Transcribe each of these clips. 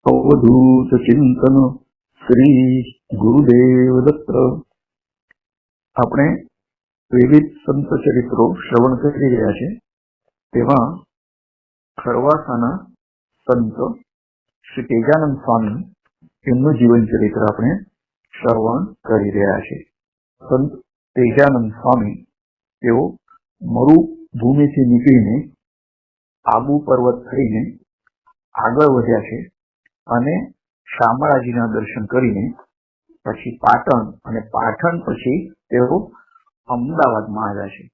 अवधूत चिंतन श्री गुरुदेव दत्त। આપણે વિવિધ સંત ચરિત્રો શ્રવણ કરી રહ્યા છે, તેમાં ખરવાસાના સંત શ્રી તેજાનંદ સ્વામી એમનું જીવન ચરિત્ર આપણે શ્રવણ કરી રહ્યા છે। સંત તેજાનંદ સ્વામી તેઓ મરુભૂમિથી નીકળીને આબુ પર્વત થઈને આગળ વધ્યા છે અને શામળાજીના દર્શન કરીને પછી પાટણ અને પાટણ પછી તેઓ અમદાવાદમાં આવ્યા છે।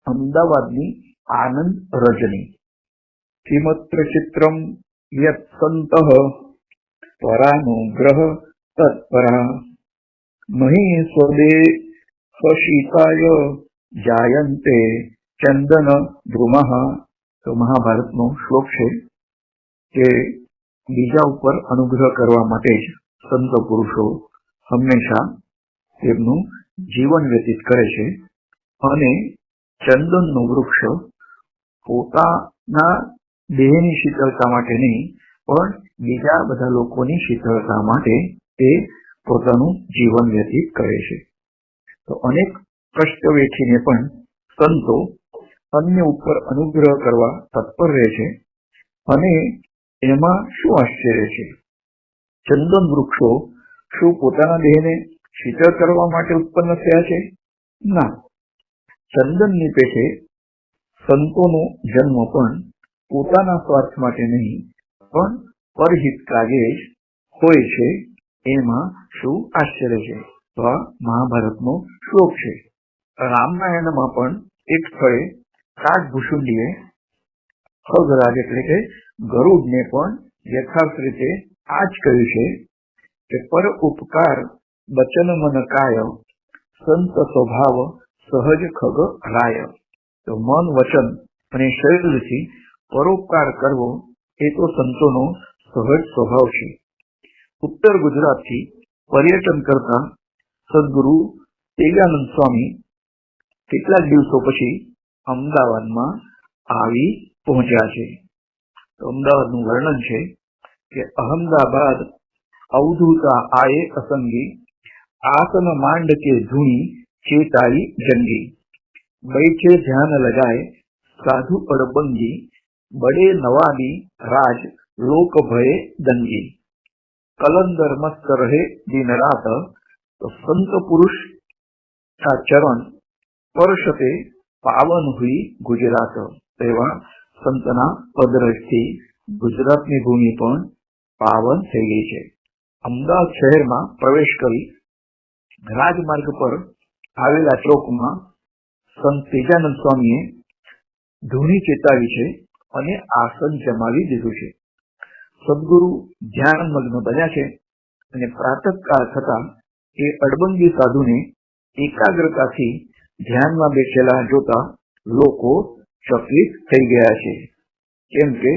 અમદાવાદની આનંદ રજની કિમત્ર ચિત્રમ યત સંતઃ પરાનુગ્રહ તત્પરા મહી સ્વદેહ શીતાય જાયંતે ચંદન ધ્રુમઃ। તો મહાભારતનો શ્લોક છે કે બીજા ઉપર અનુગ્રહ કરવા માટે જ સંત પુરુષો હંમેશા તેમનું જીવન વ્યતીત કરે છે અને ચંદનનું વૃક્ષ પોતાના દેહની શીતળતા માટે નહીં, પણ બીજા બધા લોકોની શીતળતા માટે તે પોતાનું જીવન વ્યતીત કરે છે। તો અનેક કષ્ટ વેઠીને પણ સંતો અન્ય ઉપર અનુગ્રહ કરવા તત્પર રહે છે અને એમાં શું આશ્ચર્ય છે? ચંદન વૃક્ષો શું પોતાના દેહને શીતળ કરવા માટે ઉત્પન્ન થયા છે? ના, ચંદનની પેટે સંતોનો જન્મ પણ પોતાના સ્વાર્થ માટે નહીં, પણ પરહિત કાર્ય જ હોય છે। એમાં શું આશ્ચર્ય છે? તો આ મહાભારતનો શ્લોક છે। રામાયણમાં પણ એક સ્થળે કાગભૂષુંડીએ ખગરાજ એટલે કે ગરુડને પણ યથાર્થ રીતે આ જ કહ્યું છે કે પર ઉપકાર બચન મન કાય સંત સ્વભાવ સહજ ખગ રાય। તો મન, વચન અને શરીરથી પરોપકાર કરવો એ તો સંતોનો સહજ સ્વભાવ છે। ઉત્તર ગુજરાતથી પર્યટન કરતા સદગુરુ તેજાનંદ સ્વામી કેટલાક દિવસો પછી અમદાવાદમાં આવી પહોંચ્યા છે। તો અમદાવાદનું વર્ણન છે કે અહમદાબાદ અવધૂતા આયે અસંગી આસન માંડ કે ધૂણી ચેતાઈ જંગી बैठे ध्यान लगाए साधु अड़बंगी बड़े नवाबी राज लोक भये दंगी कलंदर मस्त रहे दिन रात। तो संत पुरुष का चरण स्पर्शते पावन हुई गुजरात। तेवा संतना पदरजથી ગુજરાતની ભૂમિ પણ પાવન થઈ ગઈ છે। અમદાવાદ શહેરમાં પ્રવેશ કરી રાજમાર્ગ પર આવેલા ચોકમાં સંત તેજાનંદ સ્વામીએ ધૂણી ચેતાવી છે અને આસન જમાવી દીધું છે। સદગુરુ ધ્યાનમગ્ન બન્યા છે અને પ્રાતઃકાળ થતા એ અડબંગી સાધુને એકાગ્રતાથી ધ્યાનમાં બેઠેલા જોતા લોકો ચકિત થઈ ગયા છે, કેમ કે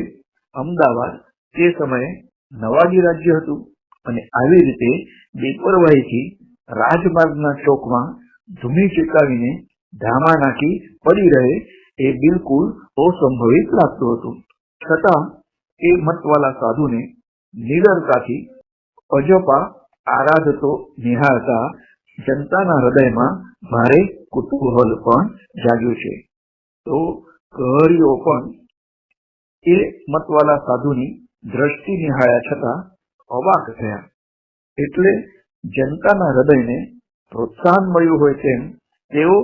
અમદાવાદ તે સમયે નવાબી રાજ્ય હતું અને આવી રીતે બેપરવાહીથી રાજમાર્ગના ચોકમાં ધૂણી ચેતાવીને ધામા નાખી પડી રહે એ બિલકુલ અસંભવિત લાગતું હતું। છતાં એ મતવાલા સાધુને નિડરતાથી અજપા આરાધતો નિહાળતા જનતાના હૃદયમાં ભારે કુતૂહલ પણ જાગ્યું છે। તો પ્રહરીઓ પણ એ મતવાલા સાધુની દ્રષ્ટિ નિહાળ્યા છતાં અવાક થયા। એટલે જનતાના હૃદયને પ્રોત્સાહન મળ્યું હોય તેમ તેઓ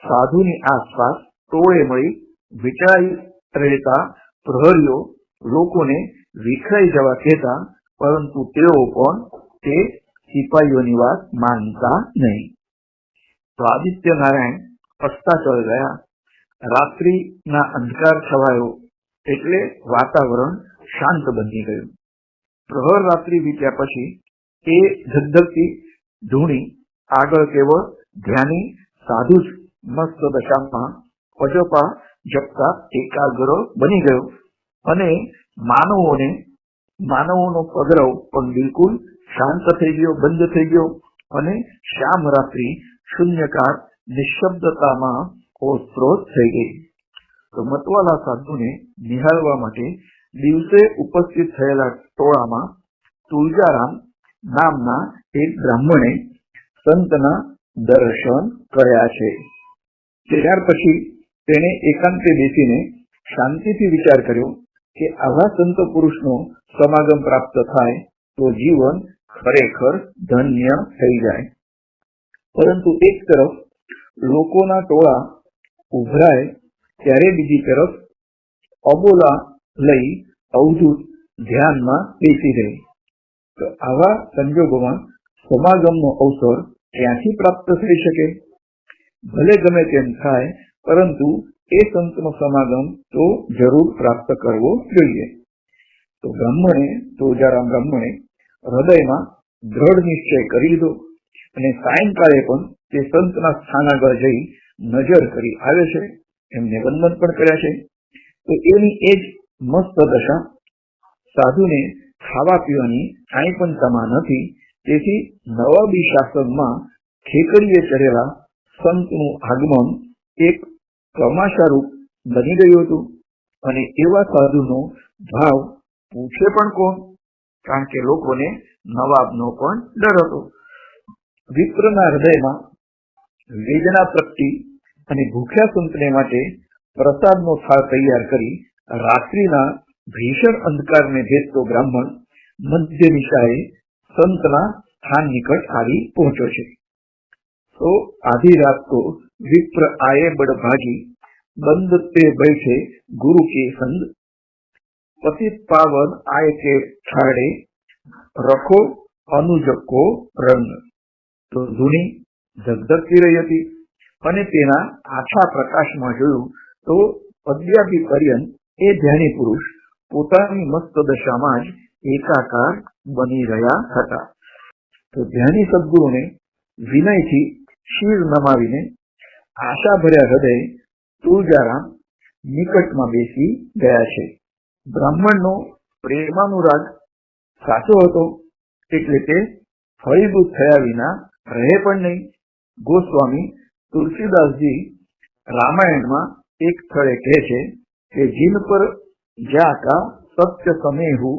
સાધુની આસપાસ ટોળે મળી વિચારી રહેતા પ્રહરીઓ લોકોને વિખરાઈ જવા કહેતા, પરંતુ તેઓ પણ તે સિપાહીઓની વાત માનતા નહીં। તો આદિત્ય નારાયણ અસ્તાચળ ગયા, રાત્રિના અંધકાર છવાયો એટલે વાતાવરણ શાંત બની ગયું। પ્રહર રાત્રિ વીત્યા પછી એ ધગધગતી ધૂણી આગળ કેવળ ધ્યાની સાધુ જ મસ્ત દશામાં અજપા જપતા એકાગ્ર બની ગયો અને માનવોનો પગરવ પણ બિલકુલ શાંત થઈ ગયો, બંધ થઈ ગયો અને શ્યામ રાત્રિ શૂન્યકાર નિશબ્દતામાં ઓતપ્રોત થઈ ગઈ। તો મતવાલા સાધુને નિહાળવા માટે દિવસે ઉપસ્થિત થયેલા ટોળામાં તુલજારામ નામના એક બ્રાહ્મણે સંતના દર્શન કર્યા છે. ત્યાર પછી તેણે એકાંતે બેસીને શાંતિથી વિચાર કર્યો કે આવા સંત પુરુષનો સમાગમ પ્રાપ્ત થાય તો જીવન ખરેખર ધન્ય થઈ જાય. પરંતુ એક તરફ લોકોના ટોળા ઉભરાય ત્યારે બીજી તરફ અબોલા લઈ અવધૂત ધ્યાનમાં બેસી રહે. તો આવા સંજોગોમાં સમાગમનો અવસર ક્યાંથી પ્રાપ્ત થઈ શકે? ભલે ગમે તેમ થાય, પરંતુ એ સંતનો સમાગમ તો જરૂર પ્રાપ્ત કરવો જોઈએ. તો તુલજારામ બ્રાહ્મણે હૃદયમાં દ્રઢ નિશ્ચય કરી લીધો અને સાયંકાળે પણ તે સંતના સ્થાન આગળ જઈ નજર કરી આવે છે, એમને વંદન પણ કર્યા છે. તો એની એ જ મસ્ત દશા. સાધુને ખાવા પીવાની કાંઈ પણ તમા નથી, તેથી નવાબી શાસનમાં ઠેકડીએ ચડેલા સંતનું આગમન એક તમાશારૂપ બની ગયું હતું. અને એવા સાધુનો ભાવ પૂછે પણ કોણ? કારણ કે લોકોને નવાબનો પણ ડર હતો. વિપ્રના હૃદયમાં વેદના પ્રગટી અને ભૂખ્યા સંતને માટે પ્રસાદનો થાળ તૈયાર કરી રાત્રિના ભીષણ અંધકારને ભેદતો બ્રાહ્મણ મધ્ય નિશાએ સંતના સ્થાન નિકટ આવી પહોંચ્યો છે. तो आधी रात को विप्र आए बड़भागी, बंद पे बैठे गुरु के संग, पतित पावन आए के ठाड़े, रखो अनुज को रंग. तो ધૂની ધગધગતી રહી હતી અને તેના આછા પ્રકાશમાં જોયું તો અદ્યાપી પર્યંત એ ધ્યાની પુરુષ પોતાની મસ્ત દશામાં જ એકાકાર બની રહ્યા હતા. તો ધ્યાની સદગુરુને વિનયથી શિર નમાવીને આશા ભર્યા હૃદય તુલજારામ નિકટમાં બેસી ગયા છે. બ્રાહ્મણનો પ્રેમાનુરાગ સાચો હતો, એટલે તે ફળીભૂત થયા વિના રહે પણ નહીં. ગોસ્વામી તુલસીદાસજી રામાયણમાં એક સ્થળે કહે છે કે જીન પર જાકા સત્ય સમેહુ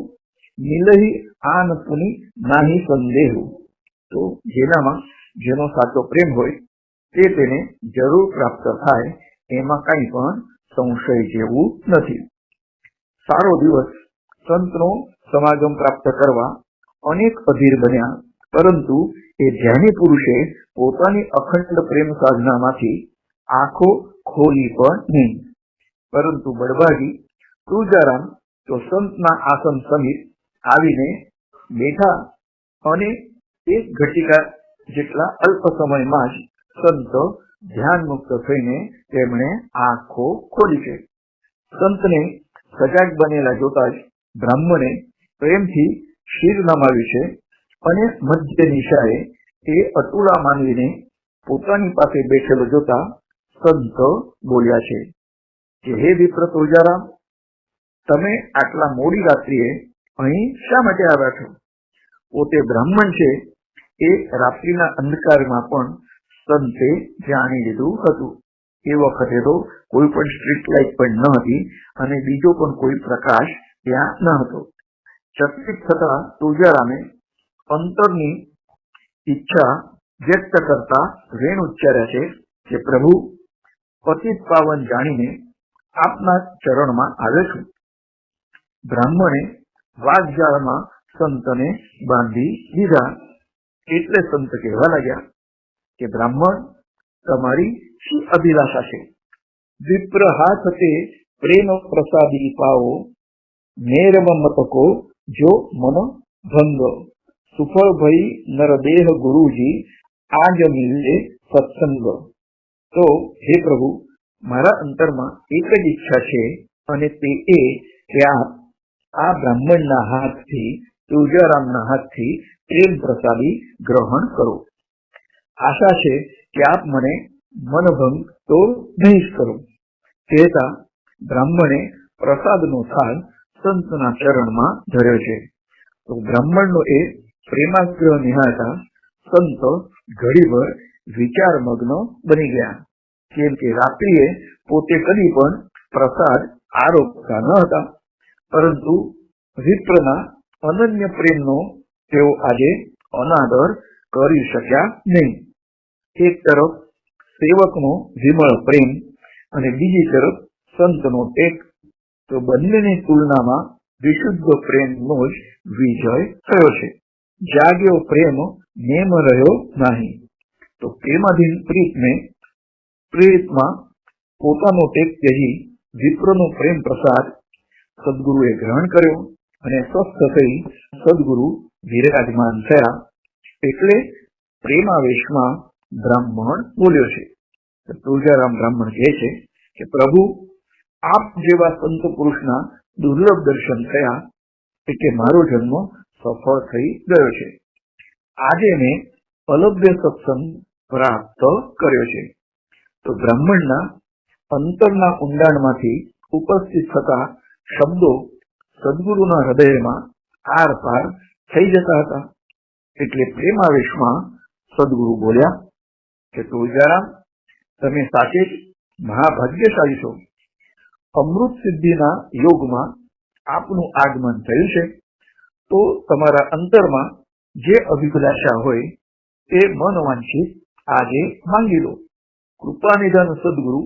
મિલહી આન પુની નાહી સંદેહુ. તો જેનો સાચો પ્રેમ હોય તે તેને જરૂર પ્રાપ્ત થાય, એમાં કંઈ પણ સંશય જેવું નથી. સારો દિવસ સંતનો સમાગમ પ્રાપ્ત કરવા અનેક અધીર બન્યા, પરંતુ એ ધ્યાની પુરુષે પોતાની અખંડ પ્રેમ સાધનામાંથી આંખો ખોલી પણ નહીં. પરંતુ બળભાગી તુલજારામ તો સંતના આસન સમીપ આવીને બેઠા અને એક ઘટિકા જેટલા અલ્પ સમયમાં જ સંત ધ્યાન મુક્ત થઈને તેમણે આંખો ખોલી છે. સંતને સજાગ બનેલા જોતા જ બ્રાહ્મણે પ્રેમથી શિર નમાવ્યું છે અને મધ્ય નિશાએ એ અતુલા માનવીને પોતાની પાસે બેઠેલો જોતા સંત બોલ્યા છે કે હે વિપ્ર તુલજારામ, તમે આટલા મોડી રાત્રિએ અહીં શા માટે આવ્યા છો? પોતે બ્રાહ્મણ છે એ રાત્રિના અંધકારમાં પણ સંતે જાણી લીધું હતું. એ વખતે તો કોઈ પણ સ્ટ્રીટ લાઇટ પણ ન હતી અને બીજો પણ કોઈ પ્રકાશ ત્યાં ન હતો. ચકિત થતા તુલજારામે અંતરની ઈચ્છા વ્યક્ત કરતા વેણ ઉચ્ચાર્યા છે કે પ્રભુ, પતિત પાવન જાણીને આપના ચરણમાં આવ્યો છું. બ્રાહ્મણે વાઘજાળમાં સંતને બાંધી દીધા. એટલે સંત કહેવા લાગ્યા કે બ્રાહ્મણ, તમારી શી અભિલાષા છે? વિપ્ર હાથ તે પ્રેમ પ્રસાદી પાવો, મેરમ મતકો જો મન ભંગ, સુફળ ભઈ નરદેહ ગુરુજી આજ મિલે સત્સંગ. તો હે પ્રભુ, મારા અંતરમાં એક જ ઈચ્છા છે અને તે એ કે આપ આ બ્રાહ્મણના હાથથી, તુલજારામના હાથથી પ્રેમ પ્રસાદી ગ્રહણ કરો. આશા છે કે આપ મને મનભંગ તો નહીં જ કરો. કહેતા બ્રાહ્મણે પ્રસાદનો થાળ સંતના ચરણમાં ધર્યો છે. તો બ્રાહ્મણનો એ પ્રેમાગ્રહ નિહાળતા સંત ઘડીભર વિચારમગ્ન બની ગયા, કેમ કે રાત્રિએ પોતે કદી પણ પ્રસાદ આરોગતા ન હતા, પરંતુ વિપ્રના અનન્ય પ્રેમનો તેઓ આજે અનાદર કરી શક્યા નહીં. એક તરફ સેવકનો વિમળ પ્રેમ અને બીજી તરફ સંતનો ટેક, તો બંનેની તુલનામાં વિશુદ્ધ પ્રેમનો જ વિજય થયો છે. જાગ્યો પ્રેમ નેમ રહ્યો નહીં. તો પ્રેમાધીન પ્રેતમાં પોતાનો ટેક ત્યજી વિપ્રનો પ્રેમ પ્રસાદ સદગુરુએ ગ્રહણ કર્યો અને સ્વસ્થ થઈ સદગુરુ વિરાજમાન થયા. એટલે પ્રેમાવેશમાં બ્રાહ્મણ બોલ્યો છે. તુલજારામ બ્રાહ્મણ કહે છે કે પ્રભુ, આપ જેવા સંત પુરુષના દુર્લભ દર્શન થયા એટલે મારો જન્મ સફળ થઈ ગયો છે. આજે મેં અલભ્ય સત્સંગ પ્રાપ્ત કર્યો છે. તો બ્રાહ્મણના અંતરના ઊંડાણમાંથી ઉપસ્થિત થતા શબ્દો સદગુરુના હૃદયમાં આર પાર થઈ જતા હતા. એટલે પ્રેમાવેશમાં સદગુરુ બોલ્યા કે તુલજારામ, તમે સાચે જ મહાભાગ્યશાળી છો. અમૃત સિદ્ધિના યોગમાં આપનું આગમન થયું છે. તો તમારા અંતરમાં જે અભિલાષા હોય તે મન વાંછિત આજે માંગી લો. કૃપાનિધાન સદગુરુ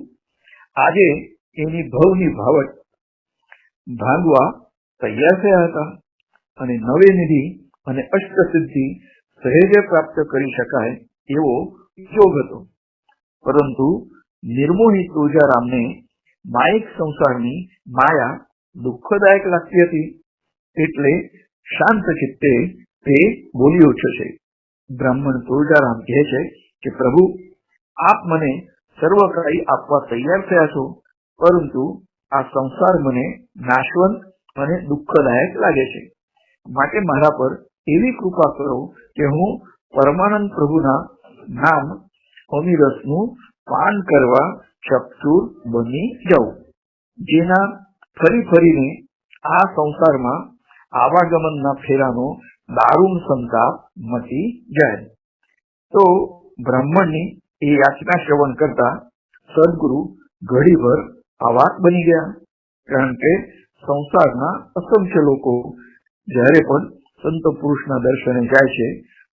આજે એની ભવની ભાવટ ભાંગવા તૈયાર થયા હતા અને નવે નિધિ અને અષ્ટસિદ્ધિ સહેજે પ્રાપ્ત કરી શકાય એવો યોગ હતો. પરંતુ નિર્મોહી તુલજારામને માયિક સંસારની માયા દુઃખદાયક લાગતી હતી. એટલે શાંત ચિત્તે તે બોલી ઉઠ્યો છે. બ્રાહ્મણ તુલજારામ કહે છે કે પ્રભુ, આપ મને સર્વકાળી આપવા તૈયાર થયા છો, પરંતુ આ સંસાર મને નાશવંત અને દુઃખદાયક લાગે છે. માટે મારા પર એવી કૃપા કરો કે હું પરમાનંદ પ્રભુના નામ અમીરસનું પાન કરવા ચક્ષુર બની જાઉં, જેના ફરી ફરીને આ સંસારમાં આવાગમનના ફેરાનો દારૂણ સંતાપ મચી જાય. તો બ્રાહ્મણની એ યાચના શ્રવણ કરતા સદગુરુ ઘડીભર આવાક બની ગયા. કારણ કે સંસારના અસંખ્ય લોકો જ્યારે પણ સંત પુરુષના દર્શને જાય છે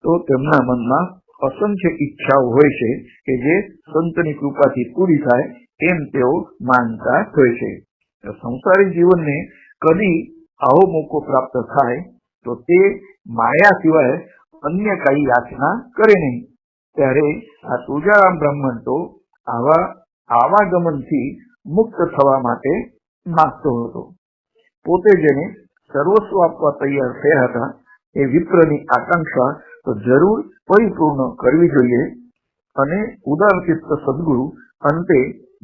તો તેમના મનમાં અસંખ્ય ઈચ્છાઓ હોય છે કે જે સંતની કૃપાથી પૂરી થાય એમ તેઓ માનતા હોય છે. સંસારી જીવનને કદી આવો મોકો પ્રાપ્ત થાય તો તે માયા સિવાય અન્ય કઈ યાચના કરે નહીં. ત્યારે આ તુલજારામ બ્રાહ્મણ તો આવાગમનથી મુક્ત થવા માટે માંગતો હતો. પોતે જેને સર્વસ્વ આપવા તૈયાર થયા હતા એ વિપ્રની આકાંક્ષા તો જરૂર પરિપૂર્ણ કરવી જોઈએ. અને ઉદારચિત્ત સદગુરુ અંતે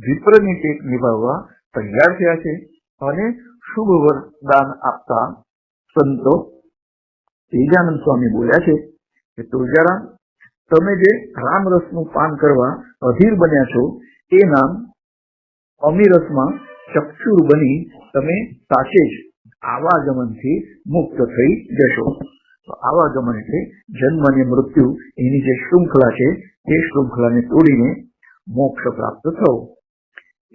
વિપ્રની ટેક નિભાવવા તૈયાર થયા છે. અને શુભ વરદાન આપતા સંતો તેજાનંદ સ્વામી બોલ્યા છે કે તુલજારામ, તમે જે રામરસનું પાન કરવા અધીર બન્યા છો એ નામ અમીરસમાં ચક્ષુર બની તમે સાચે જ આવાગમનથી મુક્ત થઈ જશો. તો આવાગમન એટલે જન્મ અને મૃત્યુ એની જે શૃંખલા છે એ શૃંખલાને તોડીને મોક્ષ પ્રાપ્ત થવું.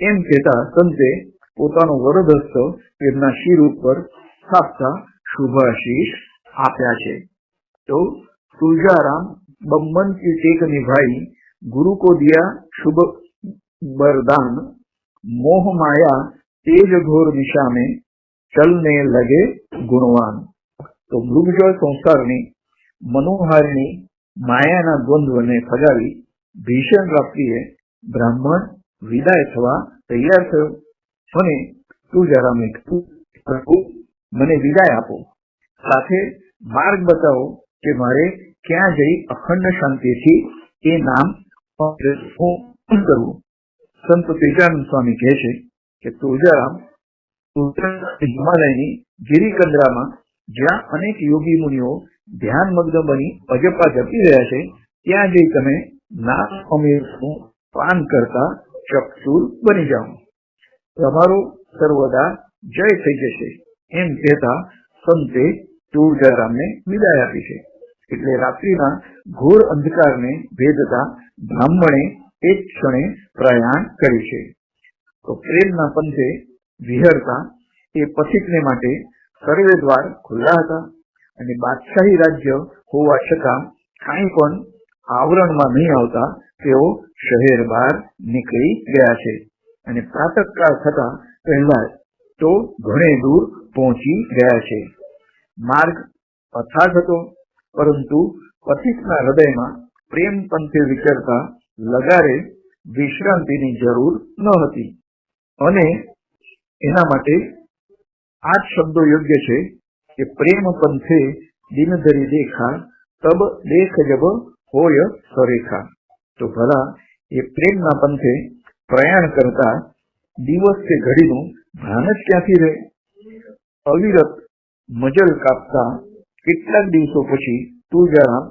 એમ કહેતા સંતે પોતાનો વરદહસ્ત તેમના શિર ઉપર સ્થાપતા શુભાશીષ આપ્યા છે. તો તુલજારામ बम्बन की टेक निभाई, गुरु को दिया शुभ वरदान, मोह माया तेज घोर दिशा में चलने लगे गुणवान. तो મૃગજળ સંસારની મનોહારની માયાના દ્વંદ્વને ફગાવી ભીષણ રાત્રિએ બ્રાહ્મણ વિદાય થવા તૈયાર થયો. અને તુલજારામે કહ્યું, પ્રભુ મને વિદાય આપો, સાથે માર્ગ બતાવો કે મારે ક્યાં જઈ અખંડ શાંતિથી એ નામ હું કરવું. સંત તેજાનંદ સ્વામી કહે છે કે તુલજારામ હિમાલયની ગિરિકંદરામાં જ્યાં અનેક યોગી મુનિઓ ધ્યાનમગ્ન બની અજપા જપી રહ્યા છે ત્યાં જઈ તમે નામ અમીરનું પાન કરતા ચક્ષુર બની જાઓ, તમારો સર્વદા જય થઈ જશે. એમ કહેતા સંતે તુલજારામને વિદાય આપી છે. એટલે રાત્રિના ઘોર અંધકારને ભેદતા બ્રાહ્મણે એક ક્ષણે પ્રયાણ કર્યું છે. તો પ્રેમના પંથે વિહરતા એ પથિકને માટે સર્વે દ્વાર ખુલ્લા હતા. અને બાદશાહી રાજ્ય હોવા છતાં કાંઈ પણ આવરણમાં નહીં આવતા તેઓ શહેર બહાર નીકળી ગયા છે અને પ્રાતઃકાળ થતા પહેલા તો ઘણે દૂર પહોંચી ગયા છે. માર્ગ અથાગ હતો, પરંતુ પથિકના હૃદયમાં પ્રેમ પંથે વિચરતા લગારે વિશ્રાંતિની જરૂર ન હતી. અને એના માટે આ જ શબ્દો યોગ્ય છે કે પ્રેમ પંથે દિનધરી દેખા તબ દેખ જબ હોય સરેખા. તો ભલા એ પ્રેમના પંથે પ્રયાણ કરતા દિવસ કે ઘડીનું ભાન જ ક્યાંથી રહે? અવિરત મજલ કાપતા કેટલાક દિવસો પછી તુલજારામ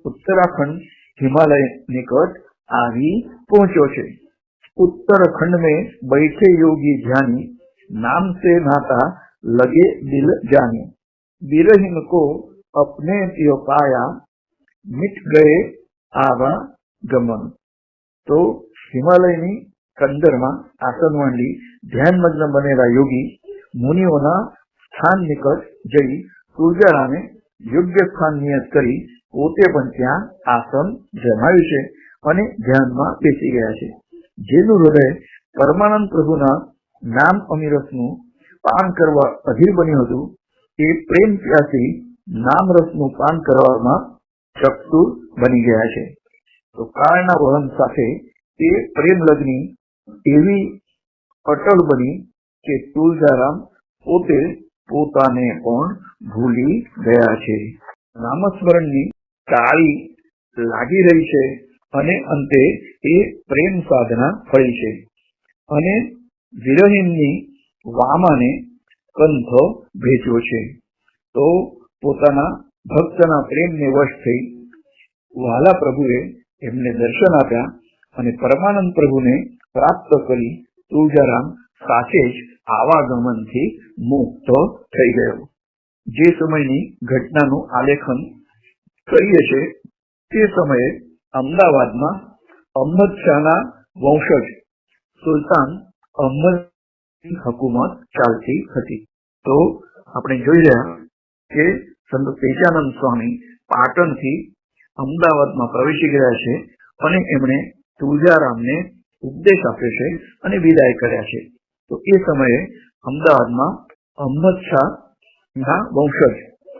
उत्तराखंड हिमालय निकट आवी पहुंचो छे. उत्तराखंड में बैठे योगी ध्यानी नाम से नाता लगे दिल जानी. बिरहीन को अपने त्यो पाया मिट गए आवा गमन. तो हिमालयनी कंदरमा आसन માંડી ધ્યાનમગ્ન બનેલા યોગી મુનિઓના સ્થાન નિકટ જઈ તુલજારામે યોગ્ય સ્થાન નિયત કરી પોતે પણ ત્યાં આસન જમાવ્યું છે અને ધ્યાનમાં બેસી ગયા છે. જેનું હૃદય પરમાનંદ પ્રભુના નામ અમીરસનું પાન કરવા અધીર બન્યું હતું, એ પ્રેમ પ્યાસી નામ રસનું પાન કરવામાં ચક્ષુર બની ગયા છે. તો કાળના વહન સાથે એ પ્રેમ લગ્ની એવી અટલ બની કે તુલજારામ પોતે પોતાને પણ ભૂલી ગયા છે. નામસ્મરણની તાળી લાગી રહી છે અને અંતે એ પ્રેમ સાધના ફળી છે. અને વિરહીનની વામાને કંથ ભેચ્યો છે. તો પોતાના ભક્તના પ્રેમને વશ થઈ વાલા પ્રભુએ એમને દર્શન આપ્યા અને પરમાનંદ પ્રભુને પ્રાપ્ત કરી તુલજારામ સાચે જ આવાગમનથી મુક્ત થઈ ગયો. જે સમયની ઘટનાનું આલેખન કરીએ છે તે સમયે અમદાવાદમાં અહમદ શાહના વંશજ સુલતાન અહમદની હુકુમત ચાલતી હતી. તો આપણે જોઈ રહ્યા કે સંત તેજાનંદ સ્વામી પાટણથી અમદાવાદમાં પ્રવેશી ગયા છે અને એમણે તુલજારામને ઉપદેશ આપ્યો છે અને વિદાય કર્યા છે. તો એ સમયે અમદાવાદમાં અહમદ શાહના વંશજ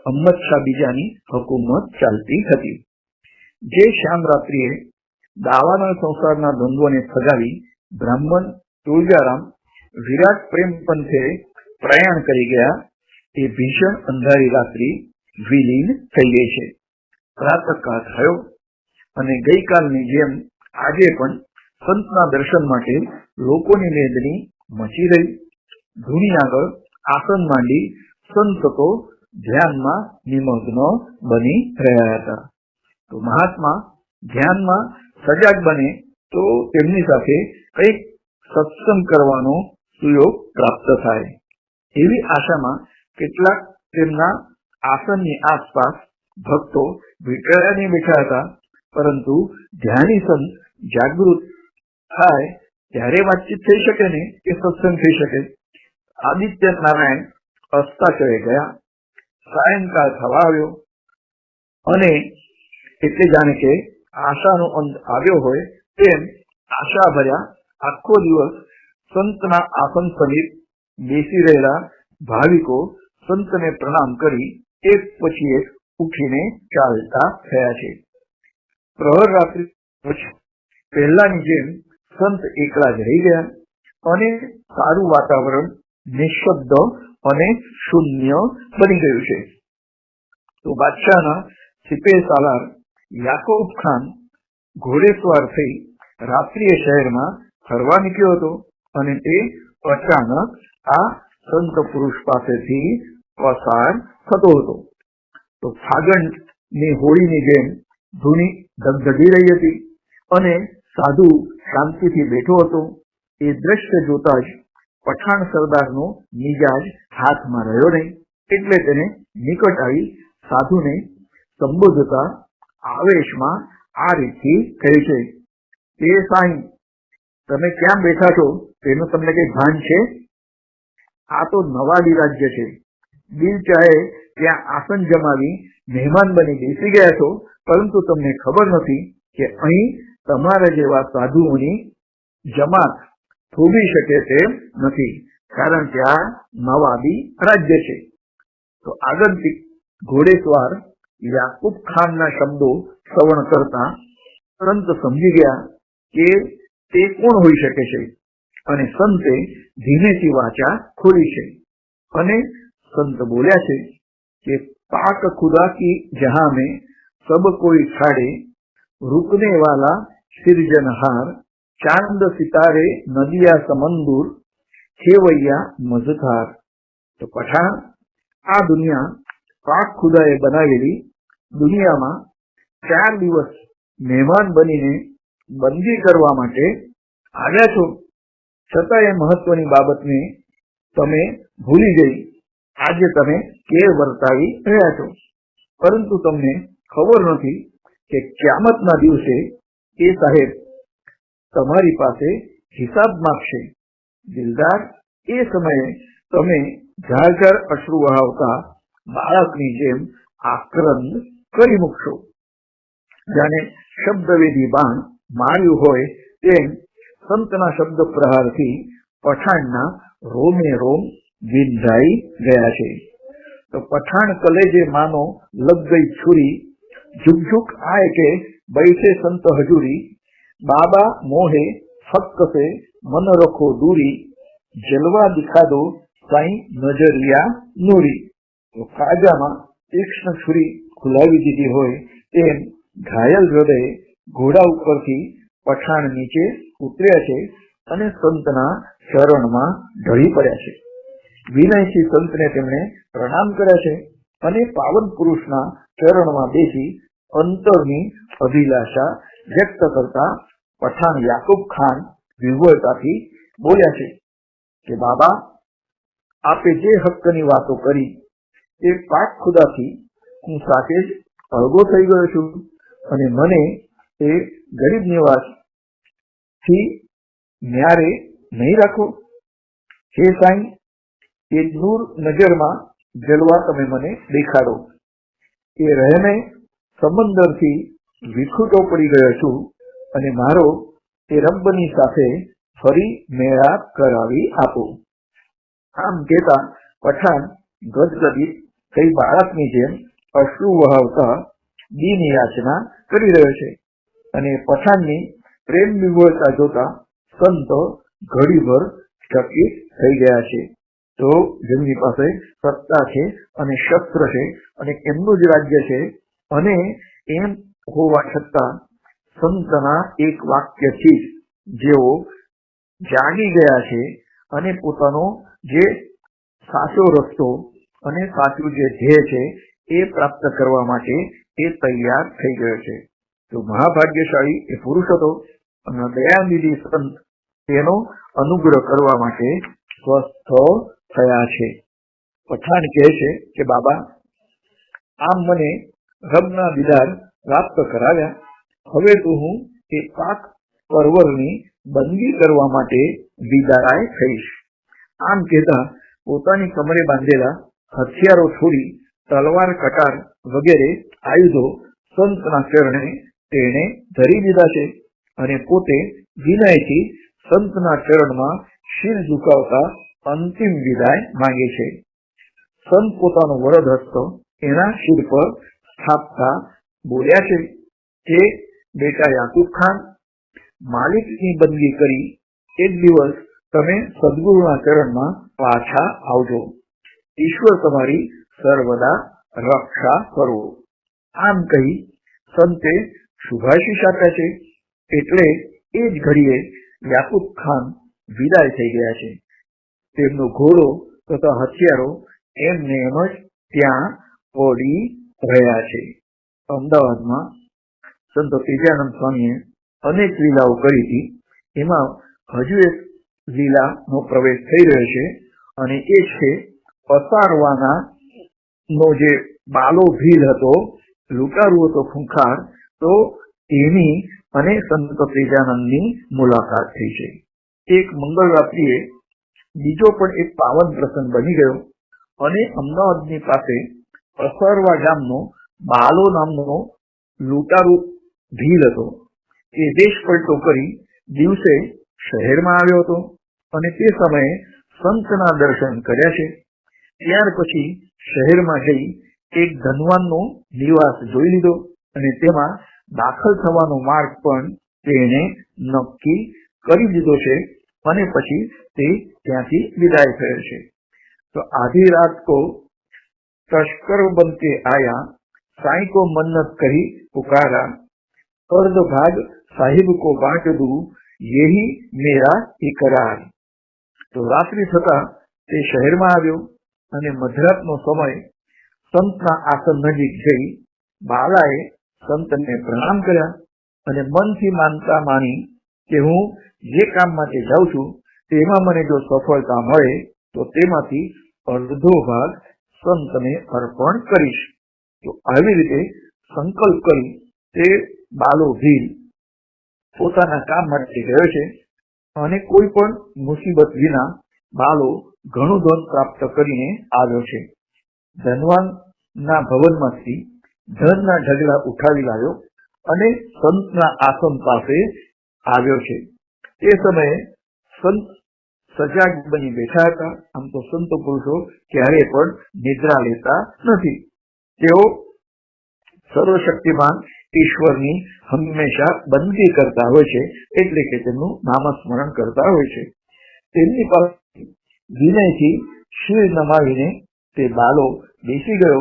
અહમદ શાહ બીજાની હુકુમત ચાલતી હતી. જે શ્યામ રાત્રિએ દાવાના સંસારના દ્વંદ્વને ફગાવી બ્રાહ્મણ તુલજારામ વિરાટ પ્રેમ પંથે પ્રયાણ કરી ગયા, એ ભીષણ અંધારી રાત્રિ વિલીન થઈ ગઈ છે. પ્રાતઃકાળ થયો અને ગઈકાલની જેમ આજે પણ સંતના દર્શન માટે લોકોની મેદની મચી રહી. ધૂની આગળ આસન માંડી સંત તો ધ્યાનમાં નિમગ્ન બની રહ્યા હતા. તો મહાત્મા ધ્યાનમાં સજાગ બને તો તેમની સાથે કંઈક સત્સંગ કરવાનો સુયોગ પ્રાપ્ત થાય, એવી આશામાં કેટલાક તેમના આસનની આસપાસ ભક્તો વિટળાઈને બેઠા હતા. પરંતુ ધ્યાની સંત જાગૃત થાય ત્યારે વાતચીત થઈ શકે ને કે સત્સંગ થઈ શકે. આદિત્ય નારાયણ અસ્તાચળે ગયા. સાયંકાળ થવા આવ્યો અને એટલે જાણે કે આશાનો અંત આવ્યો હોય તેમ આશા ભર્યા આખો દિવસ સંતના આસન સમીપ બેસી રહેલા ભાવિકો સંતને પ્રણામ કરી એક પછી એક ઉઠીને ચાલતા થયા છે. પ્રહર રાત્રિ પહેલાની જેમ સંત એકલા જ રહી ગયા અને સારું વાતાવરણ નિઃશબ્દ અને શૂન્ય બની ગયું છે. તો બાદશાહના સિપેહ સાલાર યાકુબ ખાન ઘોડેસવાર થઈ રાત્રિએ શહેરમાં ફરવા નીકળ્યો હતો અને તે અચાનક આ સંત પુરુષ પાસેથી પસાર થતો હતો. તો ફાગણની હોળીની જેમ ધૂની ધગધગી રહી હતી અને સાધુ શાંતિથી બેઠો હતો. એ દ્રશ્ય જોતા જ પઠાણ સરદારનો મિજાજ હાથમાં રહ્યો નહીં, એટલે તેને નિકટ આવી સાધુને સંબોધતા આવેશમાં આ રીતથી કહે છે, એ સાંઈ, તમે ક્યાં બેઠા છો તેનું તમને કઈ ભાન છે? આ તો નવાડી રાજ્ય છે. દિલ ચાહે ત્યાં આસન જમાવી મહેમાન બની બેસી ગયા છો, પરંતુ તમને ખબર નથી કે અહીં તમારા જેવા સાધુઓની જમાત થોભી શકે તેમ નથી, કારણ કે આ નવાબી રાજ્ય છે. તો આગંતુક ઘોડેસવાર યાકુબ ખાનના શબ્દો શ્રવણ કરતા સંત સમજી ગયા કે તે કોણ હોઈ શકે છે, અને સંતે ધીમેથી વાચા ખોલી છે અને संत बोलिया छे कि पाक खुदा की जहां में सब कोई छाड़े, रुकने वाला सिरजनहार, चांद सितारे नदिया समंदूर, खेवैया मझधार. तो पठाण आ दुनिया पाक खुदाए बनावेली दुनिया में 4 दिवस मेहमान बनीने बंदी करवा माटे आव्या छो, छतां ए महत्वनी बाबतने तमे भूली गई. આજે તમે કેર વર્તાવી રહ્યા છો, પરંતુ તમને ખબર નથી કે ક્યામતના દિવસે એ સાહેબ તમારી પાસે હિસાબ માંગશે. દિલદાર, એ સમયે તમે ઝાર ઝાર અશ્રુ વહાવતા બાળકની જેમ આક્રંદ કરી મૂકશો. જાણે શબ્દવેદી બાણ માર્યું હોય તેમ સંતના શબ્દ પ્રહારથી પઠાણના રોમે રોમ विंधाई गया छे. तो पठान कलेजे मानो लग गई छुरी, झुक झुक आए के बैठे संत हजूरी, बाबा मोहे हक से मन रखो दूरी, जलवा दिखा दो साई नजरिया नूरी. तो काजा में तीक्ष्ण छुरी खुलावी दीधी होय तेम घायल हृदय घोड़ा उपरथी पठाण नीचे उतर्या छे अने संतना शरणमां ढળી પડ્યા છે. વિનયથી સંતને તેમણે પ્રણામ કર્યા છે અને પાવન પુરુષના ચરણમાં બેસી અંતરની અભિલાષા વ્યક્ત કરતા પઠાણ યાકુબ ખાન વિહ્વળતાથી બોલ્યા છે કે બાબા, આપે જે હક્કની વાતો કરી તે પાક ખુદાથી હું સાથે જ અળગો થઈ ગયો છું, અને મને એ ગરીબ નિવાસથી ન્યારે નહીં રાખો. હે સાईं, એ નૂર નજરમાં જલવા તમે મને દેખાડો. એ રહેમે સમંદરથી વિખૂટો પડી ગયો છું, અને મારો એ રબ્બની સાથે ફરી મેળાપ કરાવી આપો. આમ કહેતા પઠાણ ગદગદિત થઈ બાળકની જેમ અશ્રુ વહાવતા દીન યાચના કરી રહ્યો છે, અને પઠાણની પ્રેમ વિહ્વળતા જોતા સંતો ઘડીભર ચકિત થઈ ગયા છે. તો જેમની પાસે સત્તા છે અને શસ્ત્ર છે અને એમનું જ રાજ્ય છે, અને એમ હોવા છતાં સંતના એક વાક્યથી જેઓ જાગી ગયા છે અને પોતાનો જે સાચો રસ્તો અને સાચું જે ધ્યેય છે એ પ્રાપ્ત કરવા માટે એ તૈયાર થઈ ગયો છે. તો મહાભાગ્યશાળી એ પુરુષ હતો અને દયાનિધિ સંત તેનો અનુગ્રહ કરવા માટે સ્વસ્થ થયા છે. પઠાણ કહે છે કે બાબા, આમ મને રબના દીદાર પ્રાપ્ત કરાવ્યા, હવે તો હું એ પાક પરવરની બંદી કરવા માટે વિદાય થઈશ. આમ કહેતા પોતાની કમરે બાંધેલા હથિયારો છોડી તલવાર, કટાર વગેરે આયુધો સંતના ચરણે તેણે ધરી દીધા છે, અને પોતે વિનયથી સંતના ચરણમાં શિર ઝુકાવતા અંતિમ વિદાય માંગે છે. સંત પોતાનો વરદ હસ્ત એના શિર પર સ્થાપતા બોલ્યા છે કે બેટા યાકુબ ખાન, માલિકની બંદગી કરી એક દિવસ તમે સદગુરુના ચરણમાં પાછા આવજો. ઈશ્વર તમારી સર્વદા રક્ષા કરો. આમ કહી સંતે શુભાશીષ આપ્યા છે. એટલે એ જ ઘડીએ યાકુબ ખાન વિદાય થઈ ગયા છે. તેમનો ઘોડો તથા હથિયારો એમને એમ જ ત્યાં પડી રહ્યા છે. અમદાવાદમાં સંત તેજાનંદ સ્વામીએ અનેક લીલાઓ કરી હતી. એમાં હજુ એક લીલાનો પ્રવેશ થઈ રહ્યો છે, અને એ છે પસારવાના નો જે બાલો ભીલ હતો, લૂંટારૂ હતો ખૂંખાર, તો એની અને સંત તેજાનંદની મુલાકાત થઈ છે. એક મંગળરાત્રિએ બીજો પણ એક પાવન પ્રસંગ બની ગયો, અને અમદાવાદની પાસે અસરવા ગામનો બાલો નામનો લૂંટારૂ ભીલ હતો. એ દેશ પલટો કરી દિવસે શહેરમાં આવ્યો હતો અને તે સમયે સંતના દર્શન કર્યા છે. ત્યાર પછી શહેરમાં જઈ એક ધનવાનનો નિવાસ જોઈ લીધો અને તેમાં દાખલ થવાનો માર્ગ પણ તેણે નક્કી કરી દીધો છે અને પછી તે ત્યાંથી વિદાય થયો છે. तो आधी रात को तस्कर बन के आया, साईं को मन्नत कही पुकारा, अर्ध भाग साहिब को बांट दूं, यही मेरा इकरार. तो रात्रि थता ते शહેરમાં આવ્યો અને મધરાતનો સમય સંતના આસન નજીક જઈ બાલાએ સંતને પ્રણામ કર્યા અને મનથી માનતા માની કે હું જે કામ માટે જાઉં છું તેમાં મને જો સફળતા મળે તો તેમાંથી અડધો ભાગ સંતને અર્પણ કરીશ. તો આવી રીતે સંકલ્પ કરી તે બાલો ભીલ પોતાના કામ માટે ગયો છે અને કોઈ પણ મુસીબત વિના બાલો ઘણું ધન પ્રાપ્ત કરીને આવ્યો છે. ધનવાનના ભવનમાંથી ધનના ઢગલા ઉઠાવી લાવ્યો અને સંતના આસન પાસે આવ્યો છે. તે સમયે સંત સજાગ બની બેઠા હતા. આમ તો સંત પુરુષો ક્યારે પણ નિદ્રા લેતા નથી. તેઓ સર્વશક્તિમાન ઈશ્વરની હંમેશા બંદગી કરતા હોય છે, એટલે કે તેમનું નામસ્મરણ કરતા હોય છે. તેમની પાસે વિનયથી શિર નમાવીને તે બાલો બેસી ગયો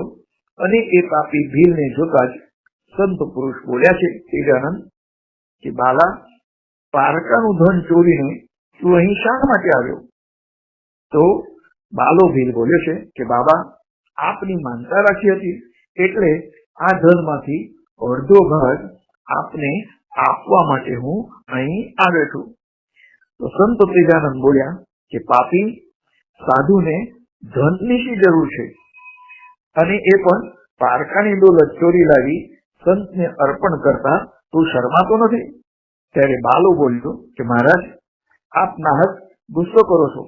અને એ પાપી ભીલને જોતા જ સંત પુરુષ બોલ્યા છે તેજાનંદ કે બાલા, પારકાનું ધન ચોરીને તું અહીં શા માટે આવ્યો? તો બાલો ભીલ બોલ્યો છે કે બાબા, આપની માનતા રાખી હતી એટલે આ ધનમાંથી અડધો ભાગ આપને આપવા માટે હું અહીં આવ્યો છું. તો સંત તેજાનંદ બોલ્યા કે પાપી, સાધુને ધનની શી જરૂર છે અને એ પણ પારકાની દોલત ચોરી લાવી સંતને અર્પણ કરતા તું શરમાતો નથી? ત્યારે બાલો બોલ્યો કે મહારાજ, આપ નાહક ગુસ્સો કરો છો.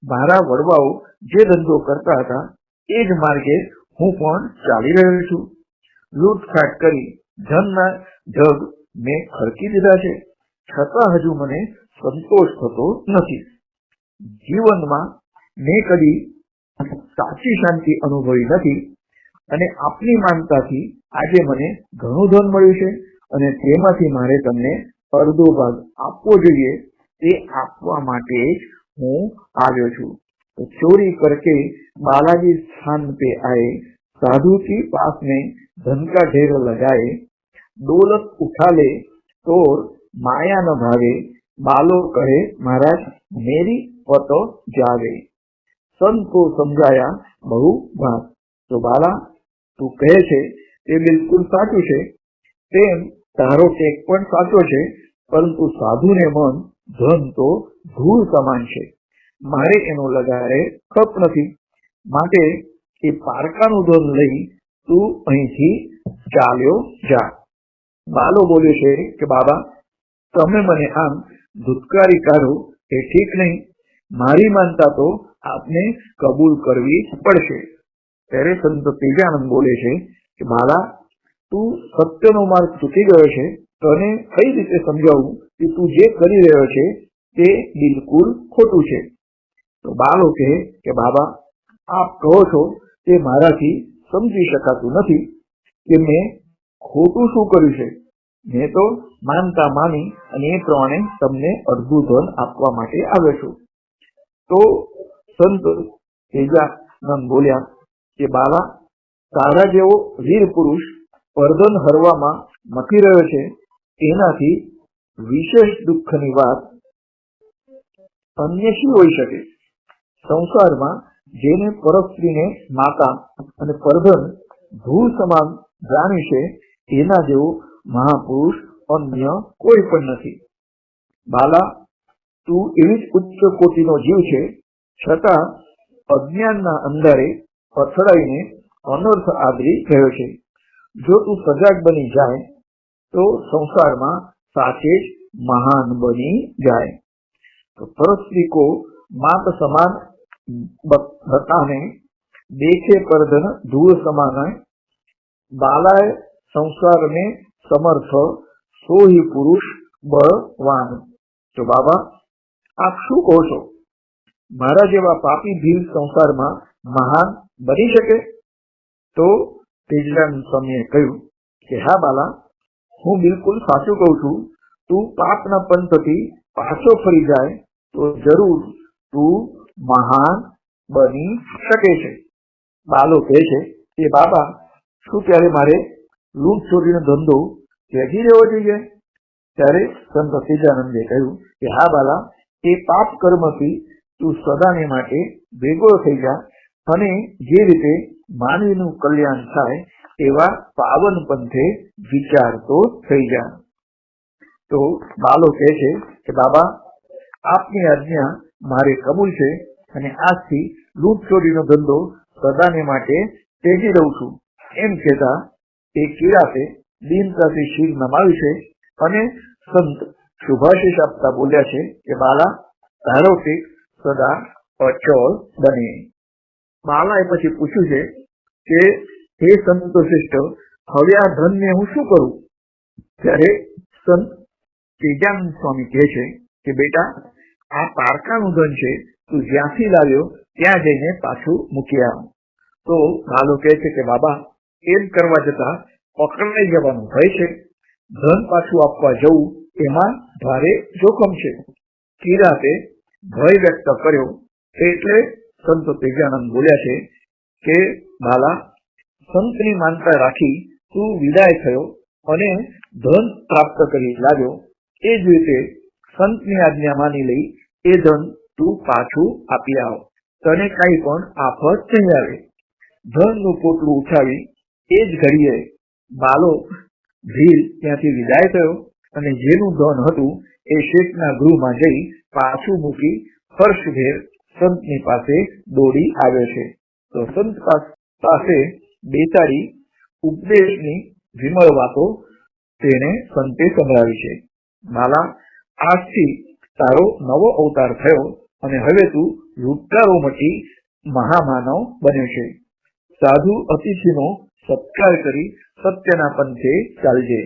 મારા વડવાઓ જે ધંધો કરતા હતા એ જ માર્ગે હું પણ ચાલી રહ્યો છું. લૂંટફાટ કરી ધનના ઢગ મેં ખર્ચી દીધા છે, છતાં હજુ મને સંતોષ થતો નથી. જીવનમાં મેં કદી સાચી શાંતિ અનુભવી નથી અને આપની માનતાથી આજે મને ઘણું ધન મળ્યું છે અને તેમાંથી મારે તમને અડધો ભાગ આપવો જોઈએ, તે આપવા માટે હું આવ્યો છું. तो चोरी करके बालाजी स्थान पे आए, साधु की पास में धन का ढेर लगाए, दौलत उठा ले तो माया न भावे, बालो कहे महाराज मेरी पतो जावे. संत को समझाया बहु बात. तो बाला, તું કહે છે તે બિલકુલ સાચું છે, તેમ તારો ટેક પણ સાચો છે, પરંતુ સાધુને મન ધન તો ધૂળ સમાન છે. મારે એનો લગારે ખપ નથી, માટે એ પારકાનું ધન લઈ તું અહીંથી ચાલ્યો જા. બાલો બોલ્યો છે કે બાબા, તમે મને આમ ધુતકારી કાઢો એ ઠીક નહીં. મારી માનતા તો આપને કબૂલ કરવી પડશે. ત્યારે સંત તેજાનંદ બોલે છે કે બાલા, તું સત્યનો માર્ગ ચૂકી ગયો છે. તને કઈ રીતે સમજાવું કે તું જે કરી રહ્યો છે તે બિલકુલ ખોટું છે? તો બાલો કહે કે બાબા, આપ કહો છો તે મારાથી સમજી શકાતું નથી કે મેં ખોટું શું કર્યું છે. મેં તો માનતા માની અને એ પ્રમાણે તમને અડધું ધન આપવા માટે આવ્યો છું. તો સંત તેજાનંદ બોલ્યા કે બાલા, તારા જેવો વીર પુરુષ પરધન હરવામાં મથી રહ્યો છે, એનાથી વિશેષ દુઃખની વાત અન્ય શી હોઈ શકે? સંસારમાં જેને પરસ્ત્રીને માતા અને પરધન ધૂળ સમાન જાણી છે, એના જેવો મહાપુરુષ અન્ય કોઈ પણ નથી. બાલા, તું એવી જ ઉચ્ચ કોટીનો જીવ છે, છતાં અજ્ઞાનના અંધારે અથડાઈને અનર્થ આદરી રહ્યો છે. જો તું સજાગ બની જાય તો સંસારમાં સાચે જ મહાન બની જાય. तो परस्त्री को मात समान बताने देखे परधन धूल समान बालाए संसार में समर्थ सो ही पुरुष बलवान। तो बाबा आप शू कहो छो, मारा जेवा पापी भील संसार में महान बनी शके? तो तेजरानंद स्वामीए कह्युं के हा बाला, हूँ बिल्कुल साचुं कहूं छुं, तू पापना पंथथी पाछो फरी जाए तो जरूर तू महान बनी शके छे। बालो कहे छे के बाबा शू त्यारे मारे लूट चोरीनो धंधो त्यागी देवो जोईए? त्यारे संत तेजानंदे कह्युं के हा बाला, ए पाप कर्मथी तू सदाने माटे भेगो थई जा अने जे रीते मानवीनुं कल्याण थाय एवा पावन पंथे विचारतो थई जा। तो बालो कहे छे के बाबा आपनी आज्ञा मारे कबूल छे अने आजथी लूट चोरीनो धंधो सदाने माटे त्यागी दઉં છું। एम कहेता ए कीड़ाते दीनताथी शीर नमाव्યું છે અને संत શુભાશીષ આપતા બોલ્યા છે કે બાલા તારો ટેક સદા અચળ બને। બાલાએ પછી પૂછ્યું છે કે હે સંતો શ્રેષ્ઠ, હવે આ ધનને હું શું કરું? ત્યારે સંત તેજાનંદ સ્વામી કહે છે કે બેટા, આ પારકાનું ધન છે, તું જ્યાંથી લાવ્યો ત્યાં જઈને પાછું મૂકી આવ। તો બાલો કહે છે કે બાબા એમ કરવા જતા પકડાઈ જવાનું ભય છે, ધન પાછું આપવા જવું એમાં ભારે જોખમ છે। કિરાતે ભય વ્યક્ત કર્યો એટલે સંત તેજાનંદ બોલ્યા છે કે બાલા, સંતની માનતા રાખી તું વિદાય થયો અને ધન પ્રાપ્ત કરી લાવ્યો, એ જ રીતે સંતની આજ્ઞા માની લઈ એ ધન તું પાછું આપી આવ, તને કઈ પણ આફત નહીં આવે। ધનનું પોટલું ઉઠાવી એ જ ઘડીએ બાલો ભીલ ત્યાંથી વિદાય થયો અને જેનું ધન હતું એ શેઠના ગૃહમાં જઈ પાછું મૂકી હર્ષભેર સંતની પાસે દોડી આવ્યો છે। તો સંત પાસે બેસાડી ઉપદેશની વિમળ વાતો તેને સંતે સંભળાવી છે। બાલા, આજથી તારો નવો અવતાર થયો અને હવે તું લૂંટારો મટી મહામાનવ બન્યો છે। સાધુ અતિથિનો સત્કાર કરી સત્યના પંથે ચાલજે।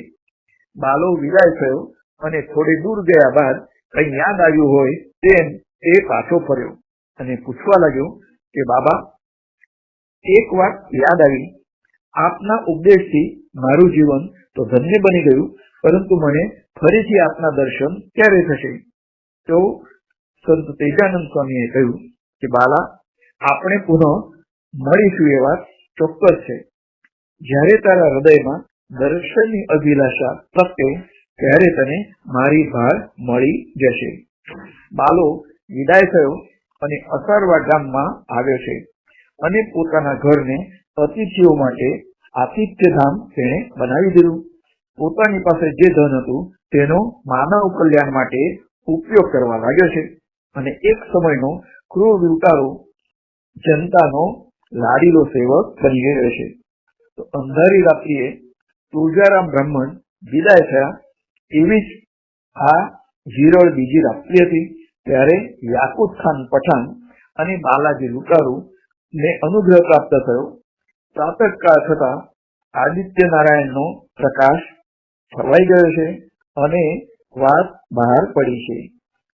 બાલો વિદાય થયો અને થોડી દૂર ગયા બાદ કઈ યાદ આવ્યું હોય તેમ એ પાછો ફર્યો અને પૂછવા લાગ્યો કે બાબા, એક વાત યાદ આવી, આપના ઉપદેશથી મારું જીવન તો ધન્ય બની ગયું, પરંતુ મને ફરીથી આપના દર્શન ક્યારે થશે? તો સંત તેજાનંદ સ્વામીએ કહ્યું કે બાલા, આપણે પુનઃ મળીશું એ વાત ચોક્કસ છે। જ્યારે તારા હૃદયમાં દર્શનની અભિલાષા પ્રગટે ત્યારે તને મારી ભાર મળી જશે। બાલો વિદાય થયો અને અસારવા ગામમાં આવ્યો છે અને પોતાના ઘરને અતિથિઓ માટે આતિથ્યધામ તેણે બનાવી દીધું। પોતાની પાસે જે ધન હતું તેનો માનવ કલ્યાણ માટે ઉપયોગ કરવા લાગ્યો છે અને એક સમયનો ક્રૂર લૂંટારો જનતાનો લાડીલો સેવક બની ગયો છે। તો અંધારી રાત્રિએ તુલજારામ બ્રાહ્મણ વિદાય થયા એવી જ આ વિરળ બીજી રાત્રિ હતી। ત્યારે યાકુત ખાન પઠાણ અને બાલાજી લૂંટારુ ને અનુગ્રહ પ્રાપ્ત થયો। પ્રાતઃકાળ થતા આદિત્ય નારાયણનો પ્રકાશ છવાઈ ગયો છે અને વાત બહાર પડી છે।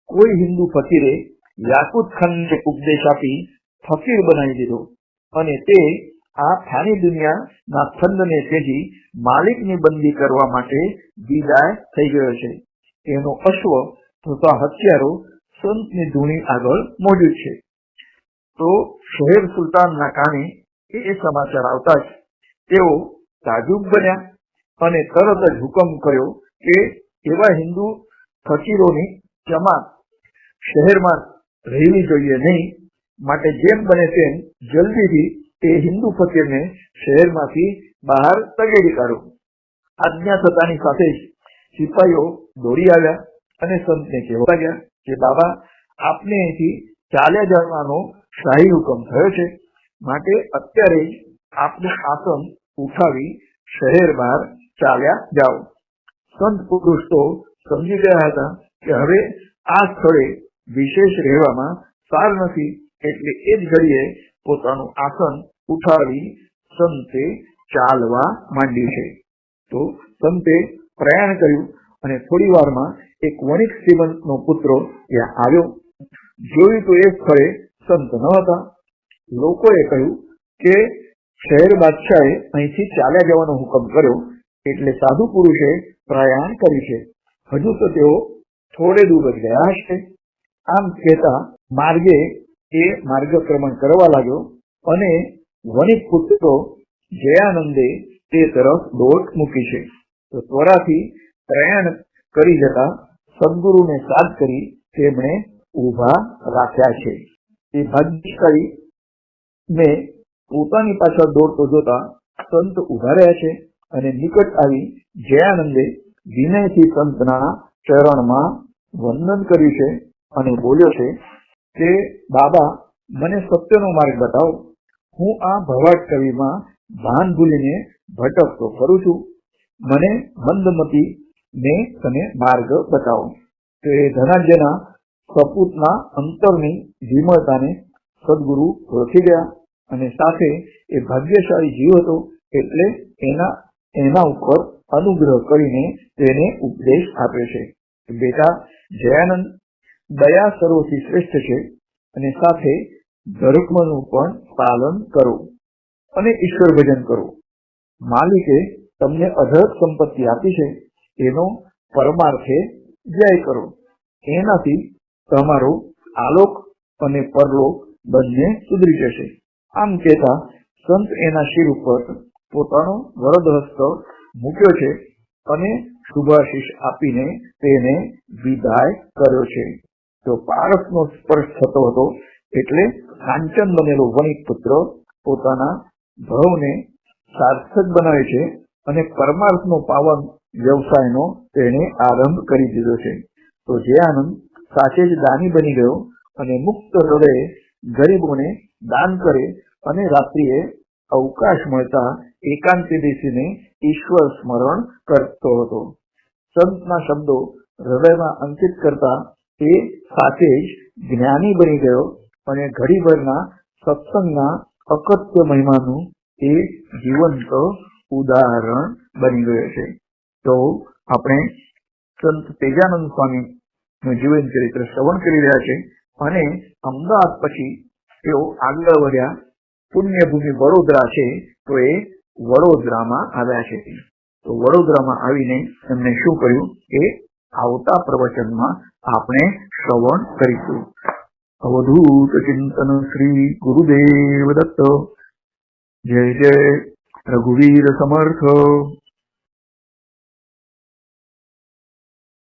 કોઈ હિન્દુ ફકીરે યાકુત ખાનને ઉપદેશ આપી ફકીર બનાવી દીધો અને તે આ ફાની દુનિયાના ફંદને ત્યજી માલિકની બંદી કરવા માટે વિદાય થઈ ગયો છે। એનો અશ્વ તથા હથિયારો સંતની ધૂણી આગળ મોજૂદ છે। તો શોએબ સુલતાનના કાને એ સમાચાર આવતા જ તેઓ તાજુબ બન્યા અને તરત જ હુકમ કર્યો કે એવા હિન્દુ ફકીરોની જમાત શહેરમાં રહેવી જોઈએ નહીં, માટે જેમ બને તેમ જલ્દીથી તે હિન્દુ ફકીરને શહેરમાંથી બહાર તગેડી કાઢો। આજ્ઞા થતાની સાથે જ સિપાહીઓ દોડી આવ્યા અને સંતને કહેવા લાગ્યા કે બાબા, આપને અહીંથી ચાલ્યા જવાનો શાહી હુકમ થયો છે, માટે અત્યારે જ આપનું આસન ઉઠાવી શહેર બહાર ચાલ્યા જાઓ। સંત પુરુષ તો સમજી ગયા હતા કે હવે આ સ્થળે વિશેષ રહેવામાં સાર નથી, એટલે એ જ ઘડીએ પોતાનું આસન ઉઠાવી સંતે ચાલવા માંડી છે. તો સંતે પ્રયાણ કર્યું અને થોડી વારમાં એક વણિક શ્રીમંતનો પુત્ર ત્યાં આવ્યો. જોયું તો એ સ્થળે સંત ન હતા. લોકોએ કહ્યું કે શહેર બાદશાહે અહીંથી ચાલ્યા જવાનો હુકમ કર્યો, એટલે સાધુ પુરુષે પ્રયાણ કર્યું છે. હજુ તો તેઓ થોડે દૂર જ ગયા હશે. આમ કહેતા માર્ગે એ માર્ગક્રમણ કરવા લાગ્યો અને વણિક પુત્રો જયાનંદે તે તરફ દોટ મૂકી છે. તો ત્વરાથી પ્રયાણ કરી જતા સદગુરુને સાદ કરી તેમણે ઉભા રાખ્યા છે. એ ભાગ્યશાળી ને પોતાની પાછળ દોડતો જોતા સંત ઉભા રહ્યા છે અને નિકટ આવી જયાનંદે વિનયથી સંતના ચરણમાં વંદન કર્યું છે અને બોલ્યો છે કે બાબા, મને સત્યનો માર્ગ બતાવો. હું આ ભવાટ કવિમાં ભાન ભૂલીને ભટકતો કરું છું. મને મંદમતી ને તમે માર્ગ બતાવો. તો એ ધનાઢ્યના સપૂતના અંતરની વિમળતાને સદગુરુ ઓળખી ગયા અને સાથે એ ભાગ્યશાળી જીવ હતો એટલે એના ઉપર અનુગ્રહ કરીને તેને ઉપદેશ આપ્યો છે. બેટા જયાનંદ, દયા સર્વથી શ્રેષ્ઠ છે અને સાથે ધર્મનું પણ પાલન કરો અને ઈશ્વર ભજન કરો. માલિકે તમને અઢળક સંપત્તિ આપી છે, એનો પરમાર્થે વ્યય કરો. એનાથી તમારો આલોક અને પરલોક બંને સુધરી જશે. આમ કહેતા સંત એના શિર ઉપર પોતાનો વરદ હસ્ત મૂક્યો છે અને શુભાશીષ આપીને તેને વિદાય કર્યો છે. તો પારસનો સ્પર્શ થતો હતો એટલે કાંચન બનેલો વણિક પુત્ર પોતાના ભવને સાર્થક બનાવે છે અને પરમાર્થનો પાવન વ્યવસાયનો તેને આરંભ કરી દીધો છે. તો જે આનંદ સાચે જ દાની બની ગયો અને મુક્ત હૃદયે ગરીબોને દાન કરે અને રાત્રિએ અવકાશ મળતા એકાંતે બેસીને ઈશ્વર સ્મરણ કરતો હતો. સંતના શબ્દો હૃદયમાં અંકિત કરતા એ સાથે જ જ્ઞાની બની ગયો અને ઘડીભરના સત્સંગના અકથ્ય મહિમાનું એ જીવંત ઉદાહરણ બની ગયો છે. તો આપણે સંત તેજાનંદ સ્વામીનું જીવન ચરિત્ર શ્રવણ કરી રહ્યા છે અને અમદાવાદ પછી તેઓ આગળ વધ્યા. પુણ્યભૂમિ વડોદરા છે તો એ વડોદરામાં આવ્યા છે. તો વડોદરામાં આવીને એમને શું કર્યું એ આવતા પ્રવચનમાં આપણે શ્રવણ કરીશું. અવધૂત ચિંતન શ્રી ગુરુદેવ દત્ત. જય જય રઘુવીર સમર્થ.